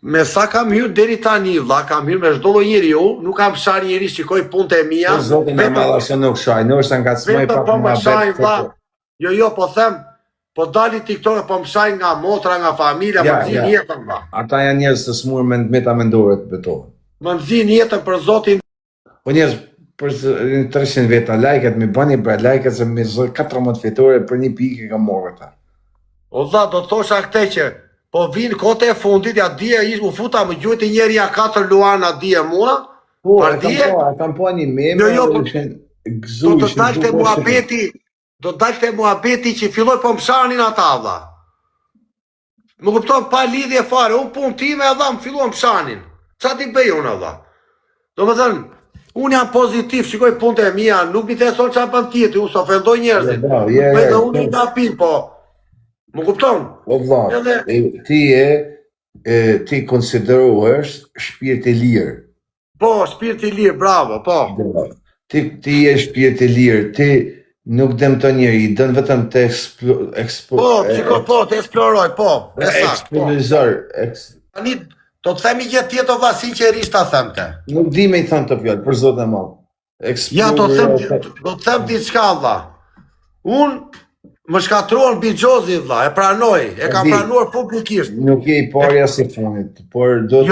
Me sa kam hyrë deri tani, vlla, kam hyrë me çdo lloj njeriu, nuk kam fshar njeri, shikoj punët e mia. Zotin e madh nuk shaj, ndoshta ngacmoj pak më shaj, vlla. Jo, po them, po dali TikTok, po më shaj nga motra, nga familja, më nxin jetën, vlla. Ata janë njerëz të smur me meta mendore të betohen. Më nxin jetën për Zotin. Po njerëz për 300 veta lajket, mi bani për lajket se me 14 fitore për një pikë kam marrë ata. O vlla, do të thosha këtë që po vinë kote e fundit, ja dje u futa më gjujti njeri ja 4 luana dje mua. Po, kam po një meme. Do të dalte muhabeti që filloj po mshanin ata, vlla. Më kupton pa lidhje fare, unë punë time edhe më filluam mshanin. Qa ti bëj unë, vlla? Do më thënë, unë jam pozitiv, shikoj punët e mia, nuk mi intereson qa bën tjetri, unë s'ofendoj njerëzit. Dhe unë nga pin, po. Më kupton? O vlla, ti konsiderohesh shpirt i lirë. Po, shpirt i lirë, bravo, po. Ti je shpirt i lirë, ti nuk dëmton njeri, dën vetëm të të eksploroj, po. Eksplozor. Tani, do të themi gjë tjetër, vlla, sinqerisht ta them te. Nuk di me i thënë të fjallë, për zotë e madh. Ja, do të them diçka, vlla. Unë më shkatruan Bixhozi, vlla, e pranoj, e kam pranuar publikisht. Nuk je i parja si funit, por do të...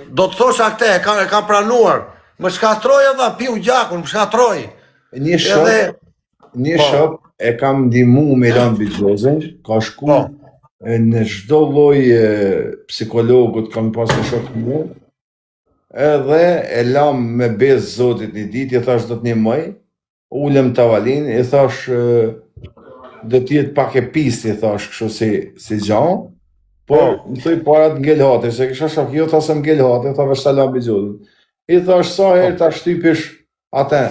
Do të thosha këte, e kam pranuar. Më shkatroj edhe, piu gjakun, më shkatroj. Një shok e kam ndihmu me Ilan Bixhozin, ka shku në çdo lloj psikologut, kam pas një shok të mu, edhe e lam me bezë Zotit një ditë, i thash do të një mëj, ullëm tavalin, i thash do t'jetë pak e pisti, i thash kështu si gjanë, por më thuj parat ngelhate, se kësha shok, jo thasë ngelhate, tha vesh Ilan Bixhozin. I thash sa herë ta shtypish atë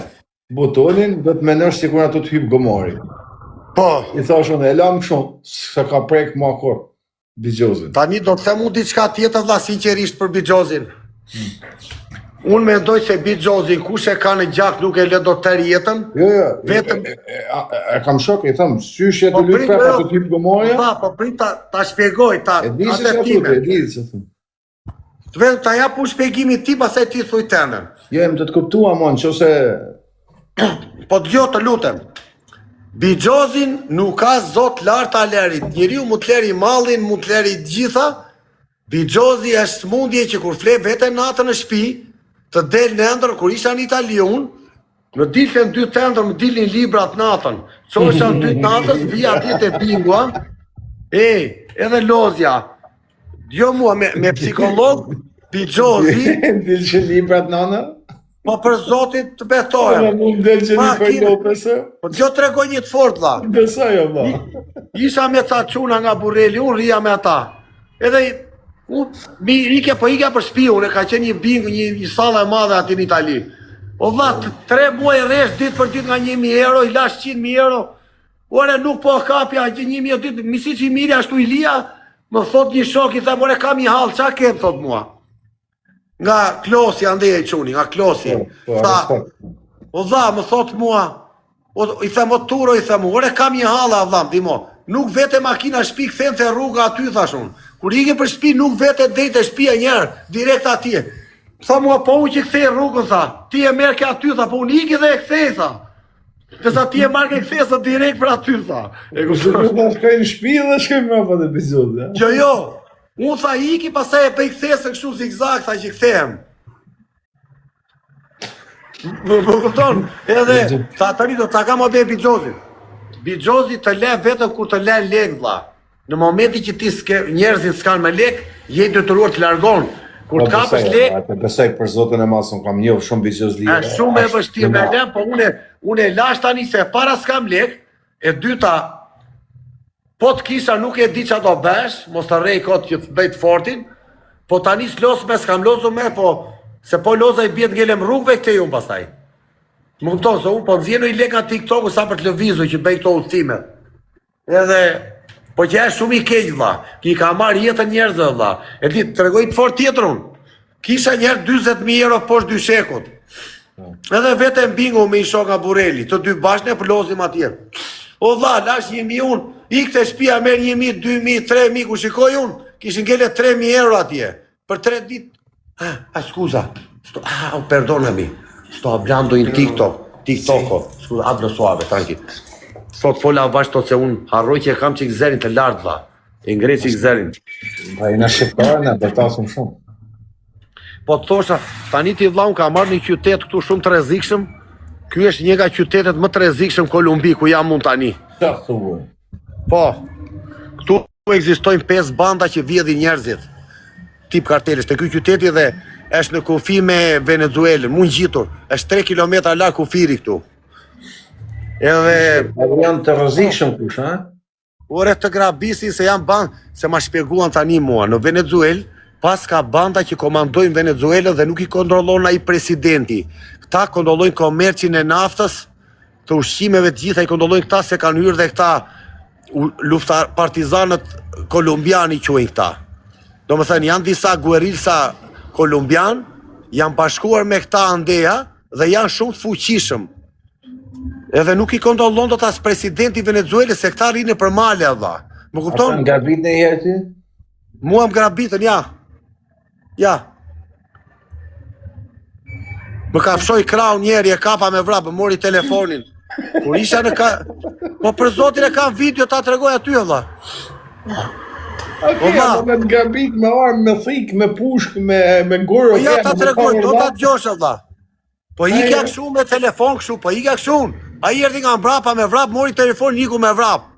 butonin, do të menosh sikur ato të hyp gomari. Po. I thash unë, e lam kështu, se ka prek ma kur Bixhozin. Tani do të them unë diçka tjetër, vlla, sinqerisht për Bixhozin. Unë mendoj se Bixhozin, kush e ka në gjak nuk e le dot të jetën. Jo, e kam shok, i them, sysh e të lyp prapa të hyp gomari. Po prit ta shpjegoj ta. E di se çfarë Vetëm ta jap unë shpjegimin ti, pastaj ti thuj tëndën. Jo, më të kuptua mon, nëse... Po dëgjo të lutem. Bixhozin nuk ka zot lart alerit. Njeriu mund të leri mallin, mund të leri gjitha. Bixhozi është smundje që kur fle vete natën në shtëpi, të del në ëndër, kur isha në Itali unë, më dilën 2 tendër, më dilin librat natën. Çohesha 2 natës, vija atje te bingua. Edhe lozja. Jo mua, me psikolog, Bixhozi... Dilë librat nana? Po për Zotit të betohem. Mund delë që një për lopese? Po gjo të regoj një të fort, vlla. Besaj, vlla. Isha me ca quna nga Burreli, unë rria me ata. Edhe, ikja për shtëpi, unë e ka qenë një bingë, një sallë e madhe ati në Itali. O vlla, 3 muaj rresh ditë për ditë nga 1.000 euro, i lash 100.000 euro. Ore nuk po kapja 1.000 euro ditë, misi që i mirja ashtu i lija, më thot një shok, i them, ore kam një halë, qa kem, thot mua. Nga Klosi, ande e quni, nga Klosi. O dha, më thot mua, i them, o Turo, i them, ore kam një halë, a dham, dimo. Nuk vete makina shpi, këthen të rruga aty, thashun. Kur ike për shpi, nuk vete drejt e shpia njerë, direkt atje. Tha mua, po unë që këthej rrugën, tha, ti e merke aty, tha, po unë ike dhe e këthej, tha. Tësa ti e marrë e këthesa direkt për aty, tha. E kështë të shkaj në shpi dhe shkaj më për epizod, ja? Jo, unë tha iki, pasaj e për këthesa kështu zigzag, tha që këthejem. Më këpton, edhe, tha tani do të kam obe Bixhozin. Bixhozi të le vetëm kur të le lek, vlla. Në momenti që ti njerëzit s'kan me lek, je detyruar të largon. Kur të kapësh lek... Të besaj për Zotin e masën, kam njohë shumë Bixhoz lirë. Shumë e vështirë me lek, po unë e lash tani se para s'kam lek, e dyta, po të kisha nuk e di qa do besh, mos të rej kot që të bëjt fortin, po tani s'los me s'kam lozu me, po se po loza i bjetë ngelem rrugve këte ju pastaj. Më kupton, se unë po nëzjenu i lek nga TikTok-u sa për të lëvizu që bëj këto udhtime. Edhe... Po që e shumë i keq, vlla, ki ka marrë jetën njerëzve, vlla. E di, të regoj të fort tjetër unë. Kisha njerë 20.000 euro poshtë 2 shekut. Edhe vete mbingu me i shok nga Burreli, të 2 bashkë për lozim atje. O vlla, lash 1.000 unë, ikte shpia merë 1.000, 2.000, 3.000, ku shikoj unë, kishin ngele 3.000 euro atje, për 3 ditë. Scusa, perdonami, sto hablando in TikTok, scusa, hablo suave, tranquillo. Sot fola vazhdo se unë harroj që e kam qik zerin të lartë, dha. E ngrej qik zerin. A i në shqiptarë në betasëm shumë. Po të thosha, tani ti vlla unë ka marrë një qytet këtu shumë të rrezikshëm. Ky është një nga qytetet më të rrezikshëm Kolumbi, ku jam unë tani. Qa thuaj? Po, këtu ekzistojnë 5 banda që vjedhin njerëzit. Tip kartelis, të ky qyteti dhe është në kufi me Venezuelën, mund gjitur. Është 3 kilometra larg kufiri këtu. Edhe Janë të rrezikshëm kush, ha? ore të grabisin se janë bandë, se ma shpjeguan tani mua, në Venezuelë, pas ka banda që komandojnë Venezuelën dhe nuk i kontrollon ai presidenti. Këta kontrollojnë komercin e naftës, të ushqimeve të gjitha i kontrollojnë këta, se kanë hyrë dhe këta luftar partizanët kolumbian i quajnë këta. Do më thënë, janë disa guerilsa kolumbian, janë bashkuar me këta andeja dhe janë shumë të fuqishëm. Edhe nuk i kontrollon dot as presidenti i Venezuelës, se këta rinë për male dha. Më kupton? Ata nga bit në herë ti? Mua më grabitën, ja. Ja. Më ka fshoj krau njeri, e kapa me vrapë, mori telefonin. Kur isha në ka... Po për zotin e kam video, ta tregoj aty, valla. Me nga bit, me armë, me thik, me pushk, me gurë. Po ja ta tregoj, do ta djosh, valla. Po ikja këshu me telefon këshu, po ikja këshu. A i erdi nga mbrapa me vrap, mori telefon, niku me vrap.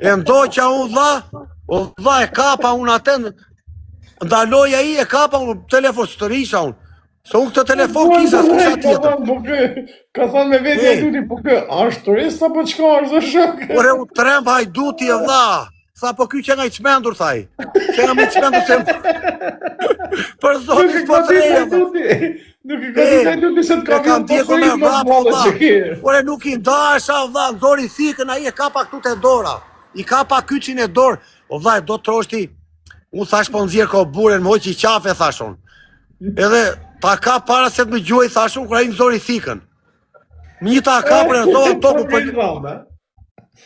E ndoqa unë dha, e kapa unë aten, ndaloj a i e kapa unë telefon, së të risha unë. Se unë këtë telefon kisa, së kësha tjetër. Ka thonë me vetë hajduti, po kë, ashtë turist apo qka është dhe shok? Ore u tremb hajduti e dha. Tha, po ky që nga i qmendur, thaj. Që nga me i qmendur se... Për zotis po të reja. Nuk i ka ditë hajduti se të ka vjen pasuri më të mëllë që kje. Ore nuk i ndasha, dha, nëzori thikën, a i e kapa këtu të dora. I kapa kyqin e dorë. O dha, do të troshti, unë thash po nëzirë ko buren, më hoqi qafe, thashon. Edhe, ta ka para se të më gjuaj, thashon, kura i nëzori thikën. Një ta ka për e zonë tokë,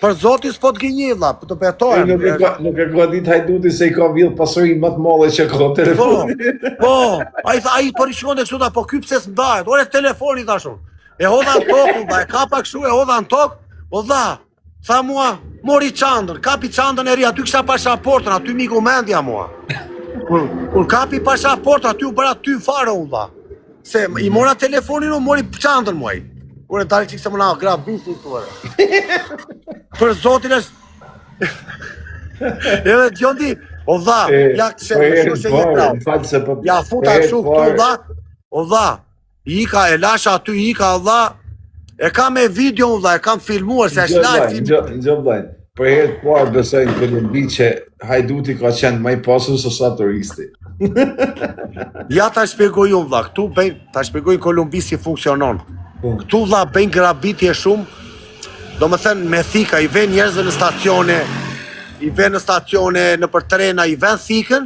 për zotis po të gjenjë, vlla, për të betojnë. Nuk e ka ditë hajduti se i ka vjedh pasurin më të mëllë që ka telefoni. Po, a i për i shkon e kështu ta, po ky pse s'mbahet, ore telefoni thashun. E hodha në tokë, vlla, e kapa kështu, e hodha në tokë, o dha, tha mua, mori qandën, kapi qandën e ri, aty kisha pashaportën, aty miku mendja mua. Kur kapi pashaportën, aty u bëra ty fare unë, dha. Se i mora telefonin, u mori qandën muaj. Ure dalë që këse më na grab bisi të ure. Për zotin është... Edhe t'jondi, o dha, ja këtë shenë një prau. Ja futa këshu këtu, dha, o dha, i ka e lasha aty, i ka, dha, e kam e video, dha, e kam filmuar, se është live film. Në gjëblajnë, për herë të parë besoj në Kolumbi që hajduti ka qenë maj pasu së sa turisti. Ja ta shpjegoj unë, dha, këtu bëjnë, ta shpjegoj në Kolumbi si funksionon. Këtu dha bëjnë grabitje shumë, do më thënë me thika, i ven njerëzve në stacione, në për trena, i ven thikën,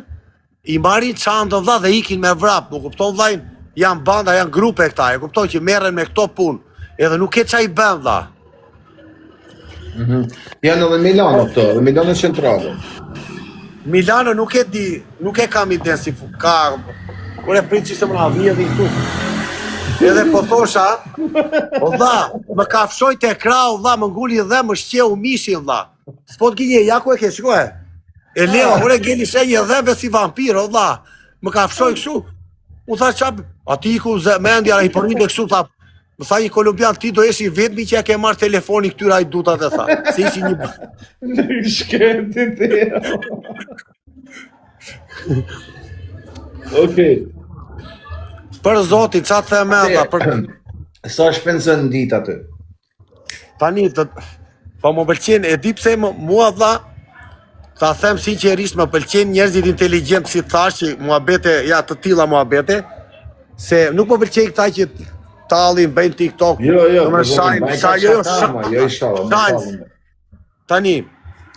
i marin qandën dha dhe ikin me vrap, më kupton dhajnë, janë banda, janë grupe këta, e kupton që merren me këto punë, edhe nuk e qa i ben dha. Janë edhe Milano këto, edhe Milano centrale. Milano nuk e di, nuk e kam identifiku, ka, kure pritë që se më na vjedhin këtu. Edhe po thosha, o dha, më ka fshoj të krau, dha, më ngulli dhe më shqeu mishin, dha. S'po t'gjinje, ja ku e ke, shikohe. E leo, ure geni shenje dheve si vampir, o dha. Më ka fshoj këshu. U tha qap, ati ku mendja, i përminde këshu, tha. Më tha një kolumbian, ti do eshi vetëmi që ja ke marrë telefoni këtyra i dutat e tha. Se ishi një... Në shketi të Okej. Për zotin, qa të the me dha, për... Sa shpenzën në ditë aty? Tani, po më pëlqen, e di pse mua dha, ta them sinqerisht, më pëlqen njerëzit inteligent si thash, që muhabete, ja të tilla muhabete, se nuk më pëlqen këta që tallin, bëjnë TikTok, Tani,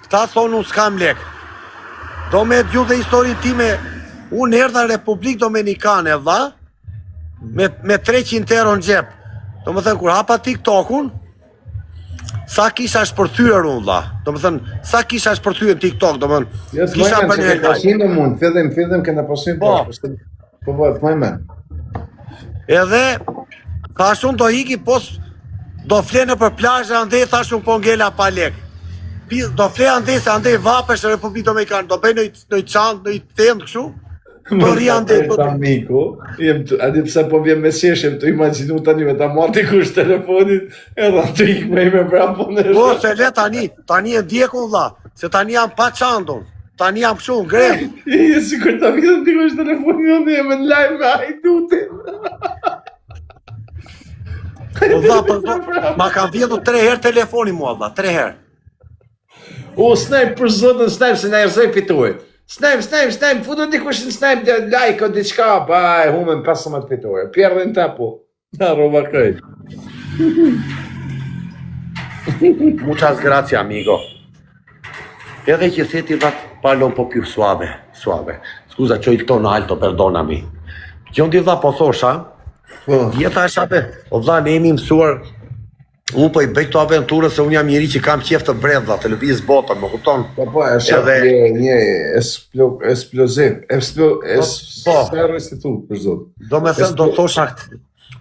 këta thonë unë s'kam lek. Do me t'ju dhe historin time, unë erdha në Republikë Dominikane, dha, me 300 euro në gjep. Do më thënë, kur hapa TikTokun, sa kisha shpërthyer unë vlla. Domethënë, sa kisha shpërthyer në TikTok, domethënë, kisha bërë një live. Fillim mund, fillim kena pasim po bëhet më men. Edhe thash unë do iki do flenë për plazhe andej thash unë po ngela pa lek. Do fle andej se andej vapesh në Republikën Dominikane, do bëj në çantë, në thend kështu. Do ri andej po. Amiku, adi pse po vjen me sheshem të imagjinu tani me ta marrë kush telefonin, edhe aty ik me prapë në. Po se le tani e ndjeku vlla, se tani jam pa çantun. Tani jam kështu ngrem. Je sikur ta vjen dikush telefonin unë jam në live me hajdutin. Po vlla, ma ka vjedhur 3 herë telefoni mua vlla, 3 herë. O, Snipe për zotën, Snipe se na erzoj fituar. Snipe, futu dikush në Snipe like o diçka, pa e humën 15 fituar. Pjerdhin ta po. Na roba krejt. Muchas gracias, amigo. Edhe që theti dha parlo un po più suave. Scusa, c'ho il tono alto, perdonami. Që unë t'i dha po thosha, jeta e shape, o dha ne jemi mësuar, unë po i bëj këto aventurë se unë jam njëri që kam qef të bredha, të lëviz botën, më kupton? Po, e shape një eksploziv, restitut, për zot. Do me thënë, do thosha këtë,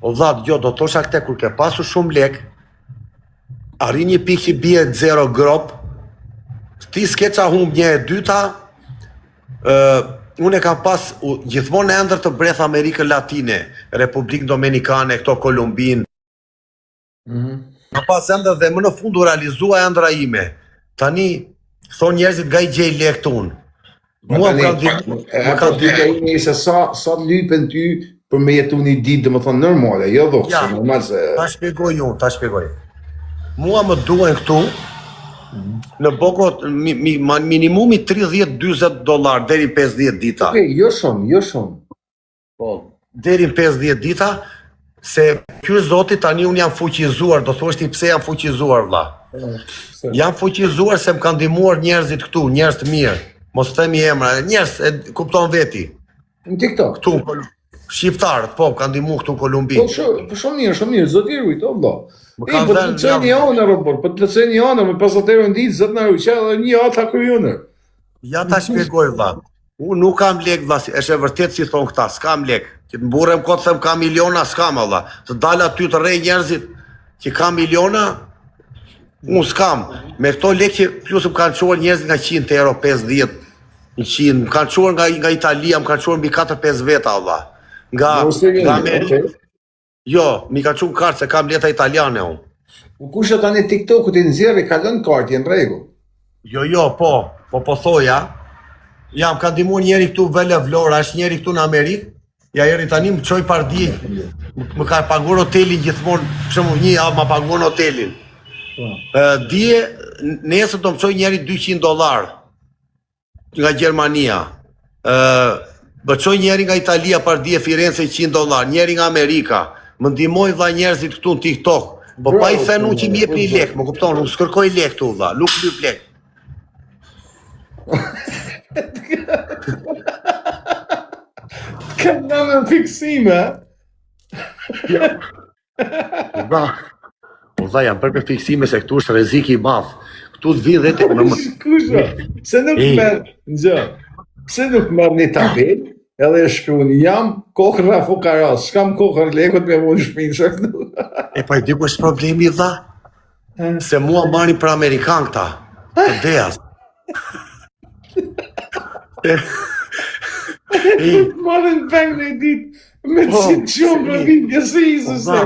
o dha, do thosha këtë, kur ke pasu shumë lek, arri një pikë që bie 0 grop, ti s'ke qa humb një e dyta, unë e kam pas gjithmonë e ndër të breth Amerikën Latine, Republikën Dominikane, këto Kolumbinë. Kam pas ëndër dhe më në fund u realizua ëndra ime. Tani, thonë njerëzit nga i gjej lek tunë. Mua më kanë dhikë se sa lypen ty për me jetu një ditë, dhe më thonë normale, jo dhokë, normal se... Ta shpjegoj. Mua më duen këtu, në Bogot, minimumi $30-40 deri 50 dita. Okej, jo shumë. Po, deri 50 dita, se ky zoti tani unë jam fuqizuar, do thoshti pse jam fuqizuar vlla. Jam fuqizuar se më kanë ndihmuar njerëzit këtu, njerëz të mirë. Mos themi emra, njerëz e kupton veti. Në TikTok. Këtu shqiptarët, po, kanë ndihmuar këtu në Kolumbi. Po shumë mirë, zoti rujt, o vlla. Po të lëceni janë robot, po të lëceni janë me 50 ditë zot na uçë edhe një ata kryonë. Ja ta shpjegoj vlla. Unë nuk kam lek vlla, është e vërtet si thon këta, s'kam lek. Që të mburrem kot them ka miliona, s'kam valla. Të dal aty të rrej njerëzit që ka miliona, unë s'kam. Me këto lek që plus më kanë çuar njerëzit nga 100 euro, 50, 100, më kanë çuar nga Italia, më kanë çuar mbi 4-5 veta valla. Nga Jo, mi ka qunë kartë se kam leta italiane unë. U kushe tani TikTok-u t'i nëzirë, kalon kartë, jenë regu. Jo, po thoja, jam ka ndihmuar njeri këtu Vele Vlora, është njeri këtu në Amerikë, ja eri tani më qoj pardi, më ka paguar hotelin gjithmonë, shumë një javë ma paguar hotelin. Dje, nesër do më qoj njeri $200 nga Gjermania. Më qoj njeri nga Italia pardi e Firenze $100, njeri nga Amerika. Më ndihmoj vlla njerëzit këtu në TikTok. Po pa i thënë unë që mi jepni lek, më kupton, unë s'kërkoj lek këtu vlla, nuk lyp lek. Ka në fiksime. Vlla, jam për fiksime se këtu është rrezik i madh. Këtu të vi dhe të Kusha, pse nuk merr një tabel? Edhe e shkruan, jam kokra fukaras, s'kam kokër lekut me mund shpinë shaktu. E pa i di ku është problemi dha? Se mua marrin për Amerikan këta, të deas. Marrin peng në ditë me qitë shumë për vinë gjësi i sëse.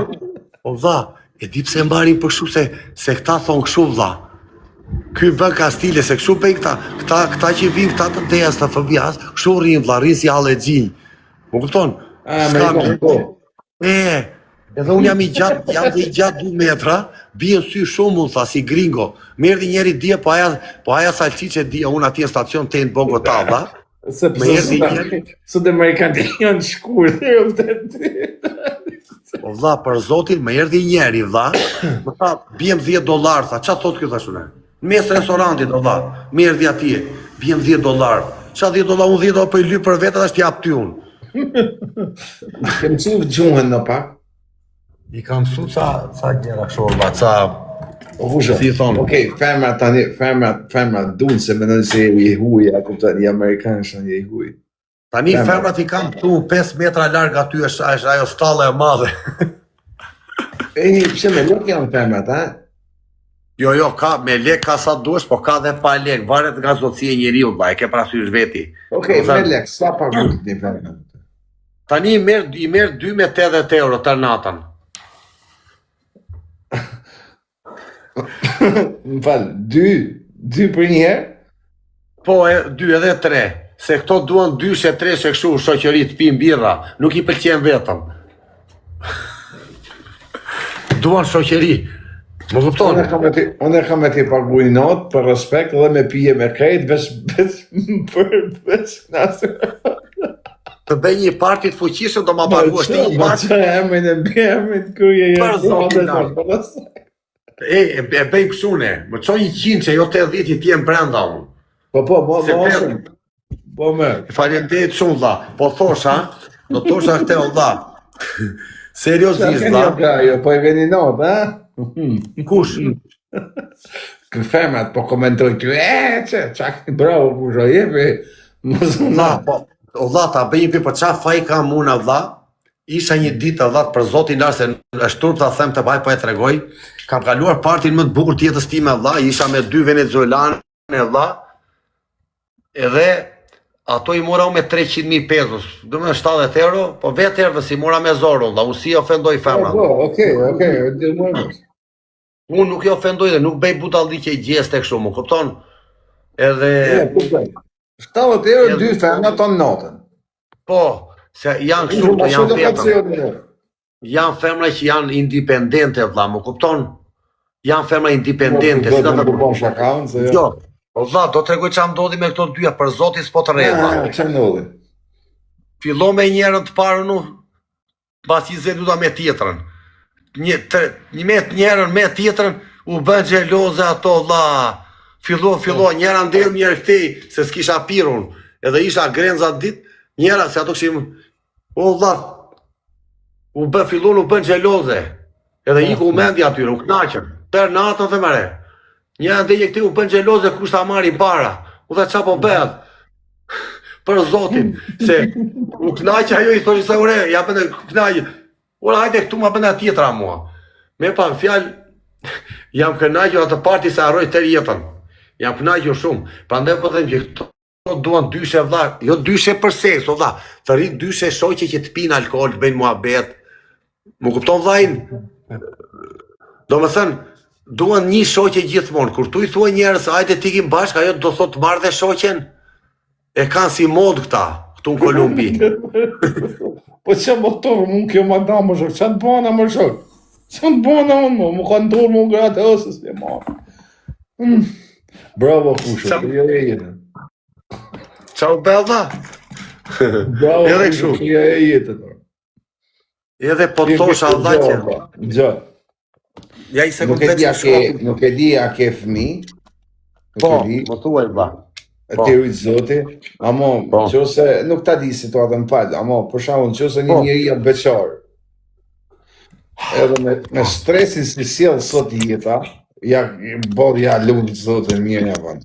O dha, e di pse marrin për kështu se këta thonë kështu dha. Ky bën ka stile, se kështu bëjnë këta që vinë këta të dejas të fëbjas, kështu rrinë vlla, rrinë si halexhin. Më kupton? Edhe unë jam dhe i gjatë 2 metra, bien sy shumë unë tha, si gringo. Merdi njeri dje, po aja salqiqe dje, unë ati në stacion të në Bogota, dha. Se dhe Amerikanë janë shkurë, O vlla, për zotin, më erdhi njeri, vlla, më tha, bjem $10, tha, qa thot kjo thashune? Mes restorantit, o vlla, më erdhi atje, bjem $10. Qa $10, unë $10 për i lypë për vetë, dhe është jap ty unë. Kem mësu gjuhën në pak? I kam mësu ca gjera kështu, vlla, ca Kusha. Si thonë. Okej, femra tani, femra duan se mendojnë se je huj, a kupton, i amerikanë janë je huj. Tani femrat i kam këtu 5 metra larg aty është ajo stalla e madhe. Pse me lek janë femrat, a? Jo, ka me lek ka sa duesh, po ka dhe pa lek, varet nga zotësia e njeriu, e ke parasysh veti. Okej, me lek, sa paguhet ti femra? Tani i merr 2 me 80 euro të natën. Më fal, 2 për një herë? Po, 2 edhe 3. Se këto duan 2 e 3 e kështu shoqëri të pinë birra, nuk i pëlqen vetëm. Duan shoqëri. Më kupton? Unë kam me ti paguaj not për respekt dhe me pije me krejt veç nasë. Të bëj një parti të fuqishëm do ma paguash ti një parti. Ma që emrin e bjermin të kërje Për zotin e bëj pëshune, më qoj 100 që jo 80 i tjem brenda unë. Po me. Faleminderit shumë dha, po thosha, do thosha këte o dha. Seriozisht dha. Jo, po e veni not, ha? Kush? Kë femrat po komentoj që, çak bravo kusho jepi. O dha, ta bëj një për qa faj kam unë dha, isha një ditë dha për zotin larë se është turp ta them të baj po e tregoj, kam kaluar partin më të bukur tjetës time dha, isha me 2 venezuelane dha, edhe ato i mora me 300.000 pesos, do me 70 euro, po vetë erdhe si mora me zoro dha, u si ofendoj femra. Okej, Unë nuk i ofendoj dhe nuk bëj butalli që i gjeste kështu, më kupton? Edhe... 70 euro 2 femra ton notën. Po, se janë kështu, të janë petër. Janë femra që janë indipendente, vla, më kupton? Janë femra indipendente, si da të bërë. Jo, o vla, do të regoj që am ndodhi me këto dyja, për zotin s'po të rejë. Që ndodhi? Filo me njerën të parë nu, pas 20 minuta me tjetërën. Njerën me tjetërën, u bën gjeloze ato, vla. Fillo, njëra ndërë, njërë këtej, se s'kisha pirun, edhe isha grenza dit, njëra, se ato këshim, o vla, fillon u bën gjeloze, edhe iku u mendi atyre, u knaqën, per natën dhe mere, njëra ndërë këtej u bën gjeloze, kushta marri para, u dhe qa po bëhet, për zotin, se u knaqë ajo i thoshin se ure, ja bëndë knaqë, ura hajde këtu ma bënda tjetra mua, me pa fjallë, jam kënaqër atë parti se arroj të jetën. Jam kënaqur shumë, prandaj po them që këto duan dyshe vlla, jo dyshe për seks, o vlla, të rrinë dyshe shoqe që të pinë alkool, të bëjnë muhabet. Më kupton vllajin? Domethënë, duan një shoqe gjithmonë. Kur tu i thua njerëz, hajde të ikim bashkë, ajo do thotë marrë dhe shoqen. E kanë si mod këta, këtu në Kolumbi. Po që motor, mund kjo madam më shok, që të bëna më shok? Që të bëna unë më kanë dorë më gratë ësës, një marë. Bravo, kusho, të jo e jetën. Qau bella? Bravo, kusho, të jo e jetën. Edhe po thosha Allah që... Gjo. Ja i sekund veç në shkopi. Nuk e di a ke fmi. Po, më thuaj vlla. E të rujtë zoti. Amo, qëse, nuk ta di situatën falë, amo, për shembull, qëse një njeri janë beqarë. Edhe me stresin si sjellë sot jeta, ja lutë zotin mirë ja vënd.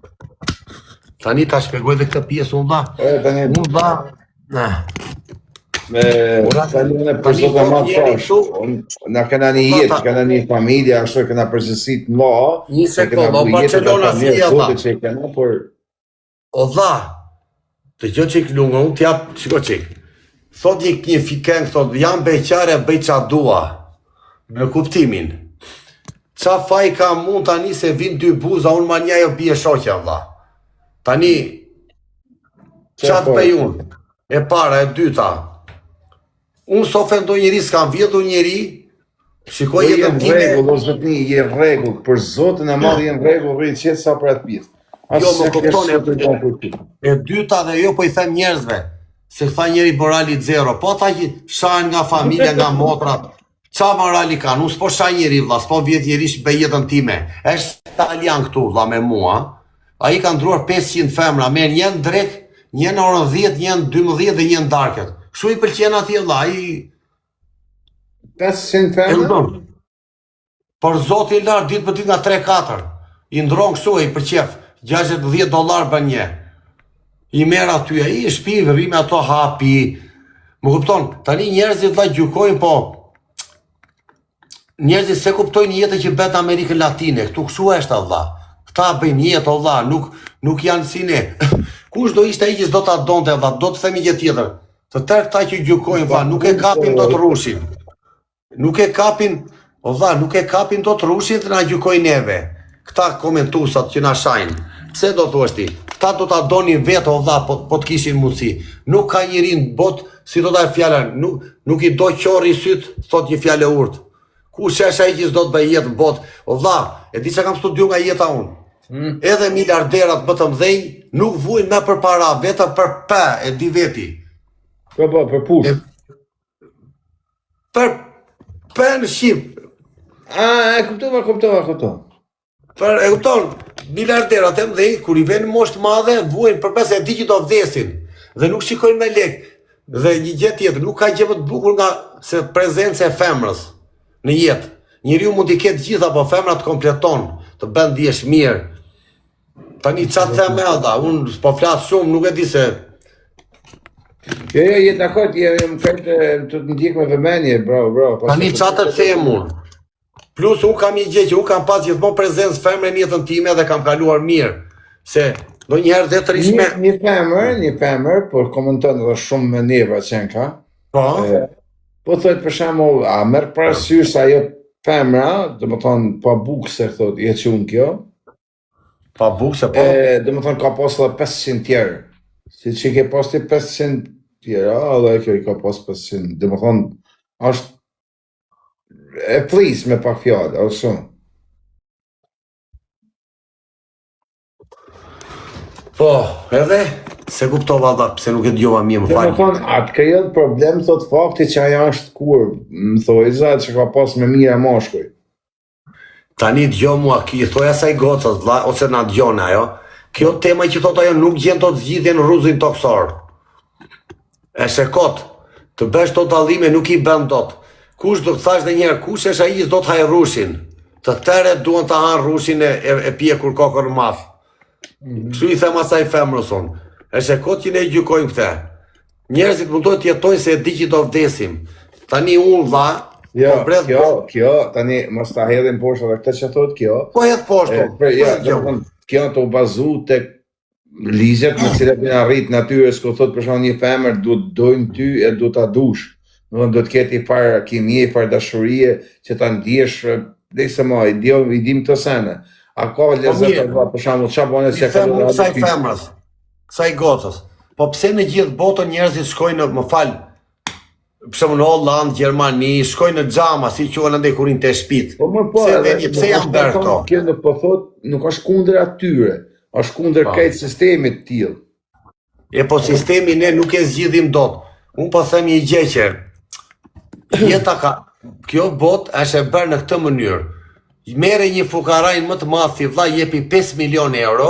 Tani ta shpjegoj dhe këtë pjesë unë dha. Unë dha. Tani në për zotë e ma pash. Na këna një jetë, këna një familje, ashtu këna përgjësit në la. Një sekundë, o Barcelona si e dha. O dha, të gjë qik lungë, unë t'jap, qiko qik. Thot një fikeng, thot, jam beqare, bëj qa dua. Në kuptimin. Qa faj ka mund tani se vin 2 buza, unë ma nja jo bje shoqja, vla. Tani, qa të bëj unë? E para, e dyta. Unë s'ofendoj njëri, s'kam vjetur njëri, shikoj jetën time. Regull, o zotni, je regull, për zotën e madhë jenë regull, rritë qëtë sa për atë pjesë. Jo, më kupton e dyta dhe jo po i them njerëzve, se tha njeri morali 0, po ta që shanë nga familja, nga motrat, qa morali ka, nuk s'po shanë njeri vla, s'po vjet njeri shbe jetën time, eshtë italian këtu vla me mua, a i ka ndruar 500 femra, me njën drek, njën orën 10, njën 12 dhe njën darket, shu i pëlqen ati vla, i... 500 femra? Por zoti i lartë ditë për ditë nga 3-4. I ndron kështu i për qef, $60 bën një. I merr aty ai i shtëpi, rri me ato hapi. Më kupton? Tani njerëzit valla gjykojnë po. Njerëzit se kuptojnë jetën që bëhet në Amerikën Latine. Ktu kështu është valla. Këta bëjnë jetë valla, nuk janë si ne. Kush do ishte ai që s'do ta donte valla, do të themi gjë tjetër. Të tërë këta që gjykojnë valla, nuk e kapin dot rushin. Nuk e kapin, valla, nuk e kapin dot rushin të na gjykojnë neve. Këta komentuesat që na shajnë. Pse do thuash ti? Këta do ta donin vetë valla, po të kishin mundësi. Nuk ka njeri në botë si do ta fjala, nuk i do qorri syt, thot një fjalë urt. Kush është ai që s'do të bëj jetë në botë? Valla, e di çka kam studiuar nga jeta unë. Edhe miliarderat më të mëdhenj nuk vujnë me për para, vetëm për pë, e di veti. Për push. Për pë në Shqip. E kuptova. Për e kupton, miliarderat e mëdhenj kur i vjen moshë të madhe, vujnë për pse e di që do vdesin dhe nuk shikojnë me lek. Dhe një gjë tjetër, nuk ka gjë më të bukur nga se prezenca e femrës në jetë. Njeriu mund t'i ketë gjitha, po femra të kompleton, të bën ndihesh mirë. Tani çfarë them ata? Unë po flas shumë, nuk e di se. Jo, je dakord, jam këtë të ndjek me vëmendje, bro. Tani çfarë të them unë? Plus unë kam një gjë që unë kam pas gjithmonë prezencë femre në jetën time dhe kam kaluar mirë. Se ndonjëherë dhe të rishme. Një femër, por komenton edhe shumë me neva që në ka. Po thot për shembull, a merr parasysh ajo femra, domethënë pa bukse thot, je çun kjo. Pa bukse po. Domethënë ka pas edhe 500 tjerë. Si që ke pas ti 500 tjera, edhe kjo i ka pas 500. Domethënë është e flis me pak fjalë, ose. Po, edhe se kuptova ata pse nuk e dëgjova mirë, më fal. Domethënë, atë krijon problem thot fakti që ajo është kur më thoi za që ka pas me mira mashkuj. Tani dëgjoj mua, ki thoj asaj gocës, vlla, ose na dëgjon ajo. Kjo tema që thot ajo nuk gjen dot zgjidhjen rruzin toksor. Është e kot. Të bësh to dallime nuk i bën dot. Kush do të thash edhe një herë, kush është ai që do të haj rrushin? Të tërë duan ta han rrushin e pjekur kokën madh. Kështu i them asaj femrës unë. Është e kot që ne gjykojmë këtë. Njerëzit mundojnë të jetojnë se e di që do vdesim. Tani unë vlla, kjo tani mos ta hedhim poshtë edhe këtë që thotë kjo. Po hedh poshtë. Kjo të bazu tek ligjet në cilat janë arrit natyrës, ku thotë për shembull një femër duhet dojnë ty e duhet ta dush. Do të ketë i parë kimie, i parë dashurie që ta ndjesh derisa më i dim këto sene. A ka lezet për shembull çfarë bën se ka kësaj femrës, kësaj gocës. Po pse në gjithë botën njerëzit shkojnë më fal, për shembull në Holland, Gjermani, shkojnë në xhama, si quhen andaj kur në shtëpit. Pse janë bërë këto? Kjo do po thotë nuk është kundër atyre, është kundër këtij sistemit të tillë. Po sistemi ne nuk e zgjidhim dot. Unë po them një gjë që jeta ka, kjo botë është e bërë në këtë mënyrë. Merre një fukarajn më të madh si vlla, jepi 5 milion euro,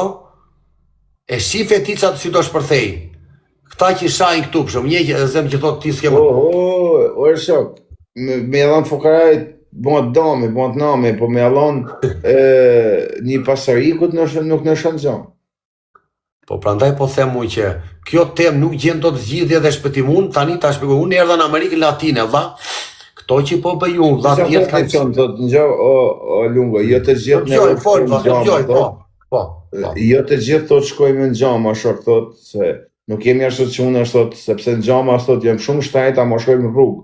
e shife ti çat si do shpërthej. Këta që shajnë këtu, për shumë, një zem që thotë ti s'ke më... O, shok, me edhan fukarajt, bëhet dami, bëhet nami, po me edhan një pasarikut nuk në shëndzon. Po prandaj po them unë që kjo tem nuk gjen dot zgjidhje dhe shpëtim unë, tani ta shpjegoj, unë erdha në Amerikën Latine, vlla. Këto që po bëj unë, vlla, tjetër kanë qenë thotë ngjo o lungo, jo të gjithë ne. Po. Jo të gjithë thotë shkojmë në xhama, shok thotë se nuk kemi ashtu që unë ashtu thotë, sepse në xhama thotë jam shumë shtajt, ama shkojmë në rrugë.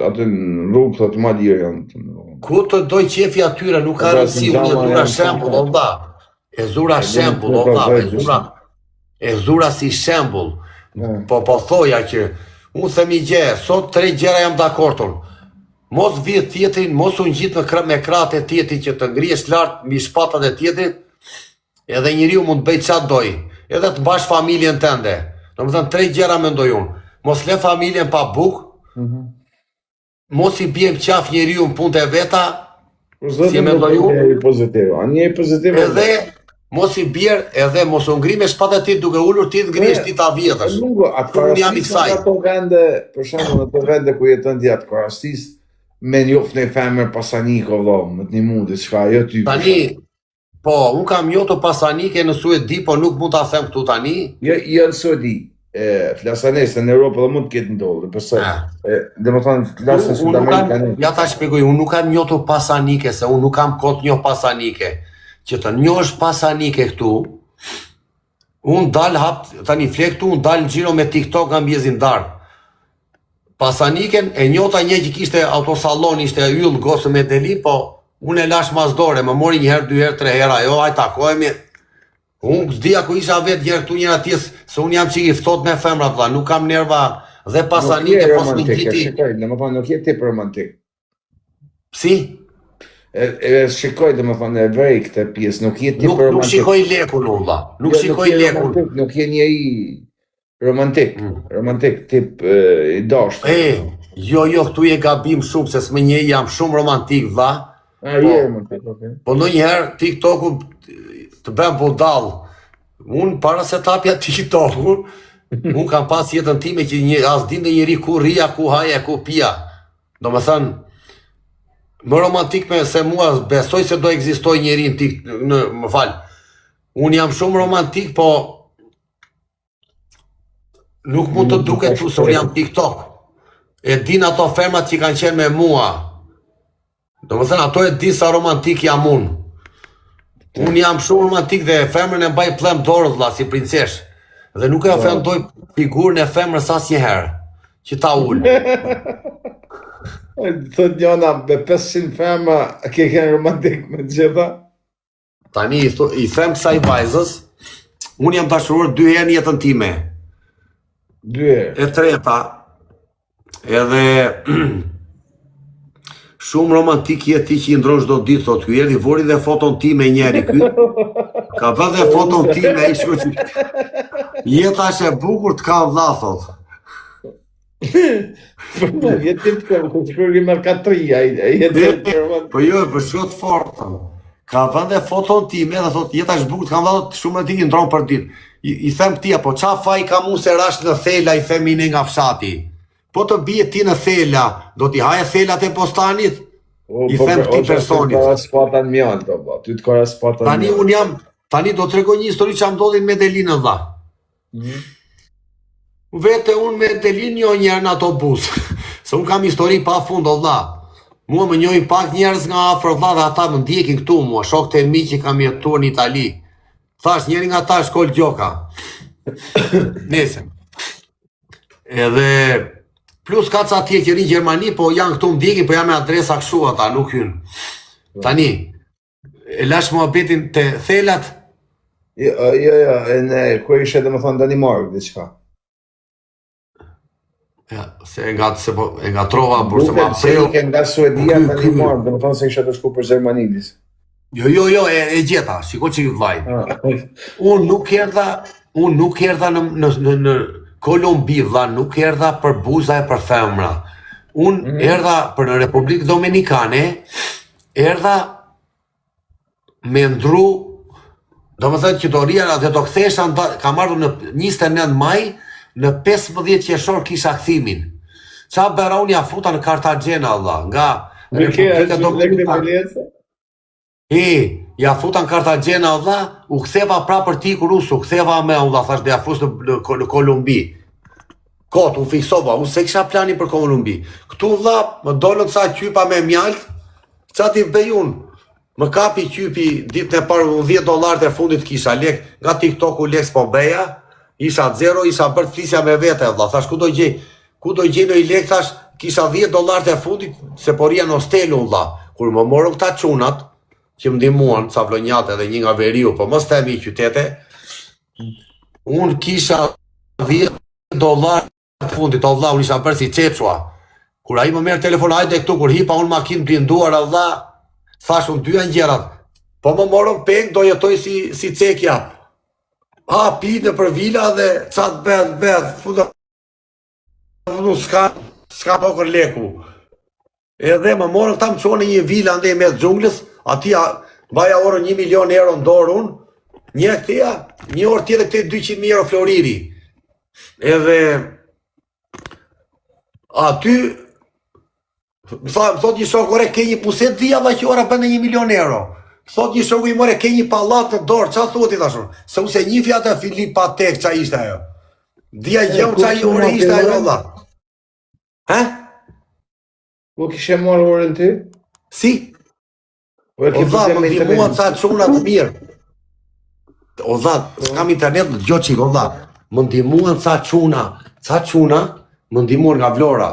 Aty në rrugë thotë ma lirë janë. Ku të doj qefi atyre, nuk ka rëndësi, unë e zura shembull, vlla. E zura shembull, vlla, e zura si shembull. Po thoja që unë themi gjë, sot 3 gjëra jam dakordun. Mos vjet tjetrin, mos u ngjit me kratë e tjetrit që të ngrihesh lart mbi shpatat e tjetrit. Edhe njeriu mund të bëj çfarë doj, edhe të mbash familjen tënde. Domethënë 3 gjëra mendoj unë. Mos lë familjen pa bukë. Mos i bie qaf njeriu në punët e veta. Si mendoj unë? Pozitiv. Edhe mos i bjerë edhe mos u ngri me shpatat e tij duke ulur ti të ngrihesh ti ta vjetësh. Unë jam i kësaj. Ato vende, për shembull, ato vende ku jeton ti atë Korastis, me njoft në femër pasaniko, vëlla, më të një mundi, çka, jo ty. Tani, po, unë kam njohur pasanike në Suedi, po nuk mund ta them këtu tani. Jo në Suedi, flasanes në Europë dhe mund të ketë ndodhur, përse, dhe më thonë, flasën Sud-Amerikanë. Ja ta shpjegoj, unë nuk kam njohur pasanike, se unë nuk kam kohë të njoh pasanike. Që të njohësh pasanike këtu, unë dal hap, tani flek këtu, unë dal në gjiro me TikTok nga mbjezindar. Pasaniken e njota një që kishte autosalon, ishte yll gosë me deli, po unë e lash masdore, më mori një herë, 2 herë, 3 herë, jo, aj takojemi. Unë s'dia ku isha vetë njërë këtu njëra tjesë, se unë jam që i ftot me femra, vëlla, nuk kam nerva dhe pasanike, pos një gjiti. Në më thonë, nuk je tip romantik. Si? Shikoj, dhe më thonë, e vrej këtë pjesë, nuk je tip romantik. Nuk shikoj lekun, vëlla, nuk shikoj lekun. Nuk je njeri romantik, tip i dashtë. Jo, këtu je gabim shumë, se s'me një jam shumë romantik, vëlla. Je romantik, okej. Po në njëherë, TikToku të bëm budall. Unë para se tapja TikTokun, unë kam pas jetën time që as din dhe njëri ku rria, ku haja, ku pia. Do me thënë, më romantik me se mua besoj se do ekzistoj njëri në më falë. Unë jam shumë romantik, po nuk mund të duket tu se unë jam TikTok. E din ato fermat që kanë qenë me mua. Do me thënë, ato e din sa romantik jam unë. Unë jam shumë romantik dhe femrën e mbaj plem dorë, vëlla, si princesh. Dhe nuk e ofendoj figurën e femrës asnjëherë, që ta ullë. Thot njona, me 500 femra, ke kënë romantik me gjitha? Tani, i them kësaj vajzës, unë jam dashuruar 2 herë në jetën time. 2 herë? E treta, edhe shumë romantik jetë ti që i ndronë çdo ditë, thot, ky erdhi vori dhe foton ti me njeri ky. Ka vë dhe foton ti me ishko që jeta është e bukur të ka vëlla, thot. Jetim të shkërgi merkatria, po jo, për shkot fortën. Ka vë dhe foton ti me dhe thot, jeta është bukur të ka vëlla, shumë e ti i ndronë për ditë. I them këtia, po qa faj ka mu se rash në thela, i them i nga fshati. Po të bje ti në thela, do t'i haje thelat e postanit? I them ti personit. Ty të kora spatan Tani unë jam, tani do të regoj një histori që am ndodhin me Delinën, dha. Vete unë me Delin njerë në autobus. Se unë kam histori pa fund, dha. Mua më njojnë pak njerëz nga afër, dha, dhe ata më ndjekin këtu mua, shokët e mi që kam jetuar në Itali. Thash, njeri nga ta shkoll gjoka. Nese. Edhe plus ka ca tje që rinë Gjermani, po janë këtu ndjekin, po janë me adresa këshu ata, nuk hynë. Tani, e lash mua betin të thelat? Jo, ku ishe dhe më thonë Danimark, dhe qka? Ja, se nga trova, burse ma pëseo. Se nga Suedia në Danimark, dhe më thonë se ishe të shku për Gjermanidis. Jo, e gjeta, shiko që i vllaj. Unë nuk erdha në Kolumbi, vlla, nuk erdha për buza e për femra. Unë erdha për në Republikë Dominikane, erdha me ndru, do më thënë që do rria dhe do kthesha, kam ardhur në 29 maj, në 15 qershor kisha kthimin. Qa bera unë ja futa në Cartagena, vlla, nga Republika Dominikane. Ja futa në Cartagena, vlla, u ktheva pra për ti kur u ktheva me, vlla, thash dhe ja fus në Kolumbi. Kot, u fiksova, unë se kisha plani për Kolumbi. Këtu, vlla, më dolën sa qypa me mjalt, qa ti bëj unë? Më kapi qypi ditë në parë $10 e fundit kisha lek, nga TikToku lek s'po beja, isha 0, isha bërë flisja me vete, vlla, thash ku do gjej në i lek, thash kisha $10 e fundit, se poria në hostelu, vlla. Kur më morën këta qunat, që më ndihmuan, ca vlonjate dhe një nga veriu, po mos temi i qytete, unë kisha $10 të fundit, o vlla, unë isha bërë si qepshua. Kur ai më merë telefon, hajde këtu, kur hipa unë makinë blinduar, o vlla, thash unë dyja ngjerat, po më morën peng, do jetoj si cekja. Pine për vila dhe qatë bed, fuda, s'ka pokër leku. Edhe më morën këta më qonë një vila ndë me xhunglës, ati baja orën €1 milion në dorë unë, një orë tjetë këte €200.000 floriri. Edhe aty Më thot një shok, ore, ke një puset dhja dhe që ora bëndë 1 milion euro. Thot një shoku i more, ke një pallat në dorë, qa thot i thashun? Se use një fjata Filip Patek, qa ishte ajo? Dhja gjëm qa i ore ishte ajo dha. He? Po kishe marrë orën ti? Si? O dha, më ndihmua ca çuna të mirë. O dha, s'kam internet në gjo qik, o dha. Më ndihmuan ca çuna, më ndihmuan nga Vlora.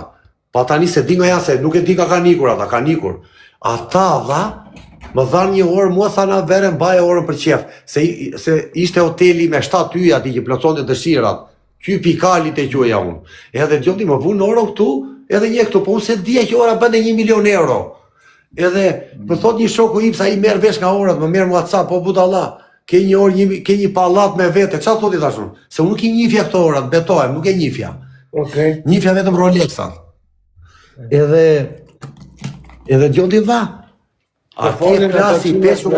Pa tani se di nga ja se nuk e di ka nikur ata, ka nikur. Ata dha, më dhanë një orë, mua tha na vere mbaje orën për qef. Se ishte hoteli me 7 yja ati që plotësonte dëshirat. Ky pikalit e quaja unë. Edhe gjonti më vunë orën këtu, edhe një këtu, po unë se dhja që ora bënde 1 milion euro. Edhe më thot një shoku im sa i merr vesh nga orët, më merr WhatsApp, po budalla, ke një orë, ke një pallat me vete. Çfarë thot i thashun? Se unë nuk i njifja këto orat, betohem, nuk e njifja. Okej. Njifja vetëm Rolexat. Edhe gjonti dha. A folën klasi 15 po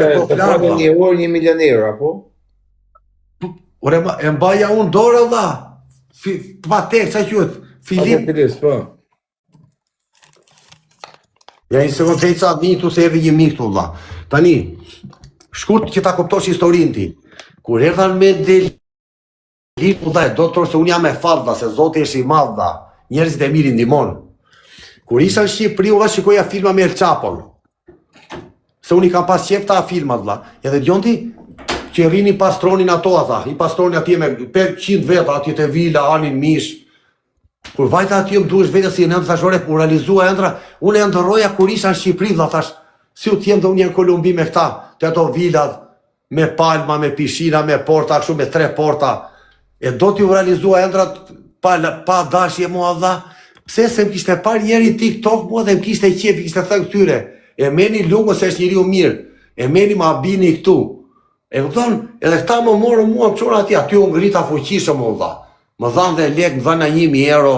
një orë 1 milion euro, apo? Ore, e mbaja unë dorë dha. Patek, sa quhet? Filip. Po. Ja një sekund të ca një tu se erdi një mik tu dha. Tani, shkurt që ta kuptosh historinë ti. Kur erdhan me Delin, u dhaj, doktor se unë jam e fadha, se Zoti është i madh dha. Njerëzit e mirë ndihmon. Kur isha në Shqipëri, u dha shikoja filma me El Chapon. Se unë i kam pas qef ta filmat dha. Edhe gjonti që rrini pastronin ato ata, i pastronin atje me 100 veta, atje të vila, anin mish. Kur vajta aty më duhesh vetë si në endë thashore, kur realizua endra, unë e ndërroja kur isha në Shqipëri, dhe thash, si u t'jem dhe unë në Kolumbi me këta, të ato vilat, me palma, me pishina, me porta, kështu me 3 porta, e do t'ju realizua endra pa dashje mua dha, pse se më kishte par njeri TikTok mua dhe më kishte qef, kishte thënë këtyre, e meni lungo se është njeri u mirë, e meni ma bini këtu, e këton, edhe këta më morë mua më qona aty u ngrita fuqishëm u dha. Më dhanë dhe lek, më dhanë 1.000 euro,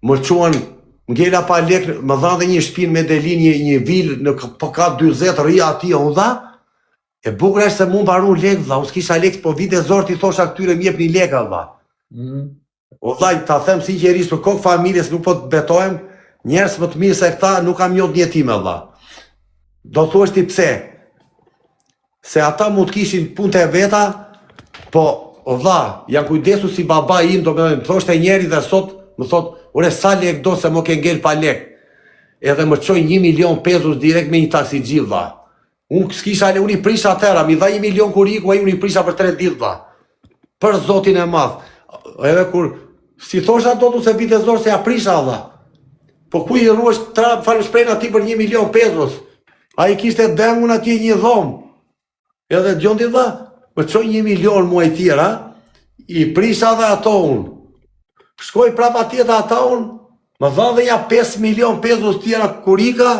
më quan, ngella pa lek, më dhanë dhe një shpinë me Delin, një vilë, në ka 20 rria ati, u dha, e bukur është se mu më baru lek, dha, u s'kisha lek, po vite zorë ti thosha këtyre mjep një leka, dha. U dha, ta them sinqerisht për kokë familjes, nuk po të betohem, njerës më të mirë se këta, nuk kam njot një time, dha. Do thuash ti pse, se ata mund të kishin punë të veta, po, o dha, janë kujdesu si baba im, do me thoshte njeri dhe sot, më thot, ure sa lek do se më ke ngell pa lek. Edhe më qoj 1 milion pesos direkt me një taksi gjithë, dha. Unë s'kisha le, unë i prisha atëra, mi dha 1 milion kur iku, unë i prisha për 3 ditë, dha. Për zotin e madh. Edhe kur, si thosha do tu se vite zorë se ja prisha, dha. Po ku i ruash falë shprejnë ati për 1 milion pesos. A i kishte dengun ati një dhomë. Edhe gjonti dha, më qoj 1 milion muaj tjera, i prisha dhe ato unë. Shkoj prapa tjeta ata unë, më dha dhe ja 5 milion pesos tjera kurika,